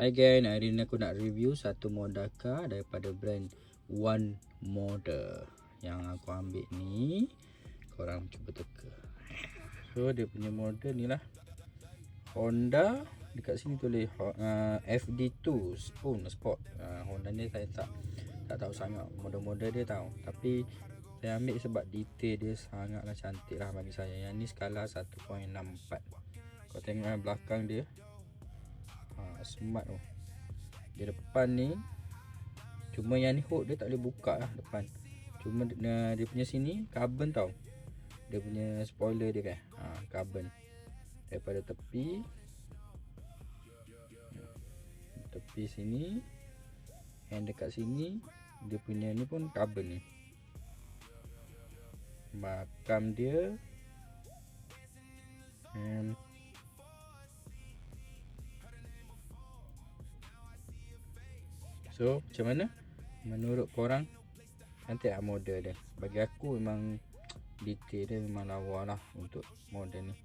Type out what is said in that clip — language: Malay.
Hai guys, hari ni aku nak review satu Modaka daripada brand One Model. Yang aku ambil ni, korang cuba teka. So dia punya model ni lah, Honda. Dekat sini tulis FD2 Spoon Sport. Honda ni saya tak tahu sangat model-model dia tahu, tapi saya ambil sebab detail dia sangatlah cantik lah bagi saya. Yang ni skala 1.64. Kau tengok belakang dia, smart tu. Di depan ni, cuma yang ni hood dia tak boleh buka lah depan. Cuma dia punya sini carbon tau. Dia punya spoiler dia kan, carbon. Daripada tepi sini, yang dekat sini dia punya ni pun carbon ni. Makam dia so macam mana menurut korang? Cantik tak model dia? Bagi aku memang detail dia memang lawa lah untuk model ni.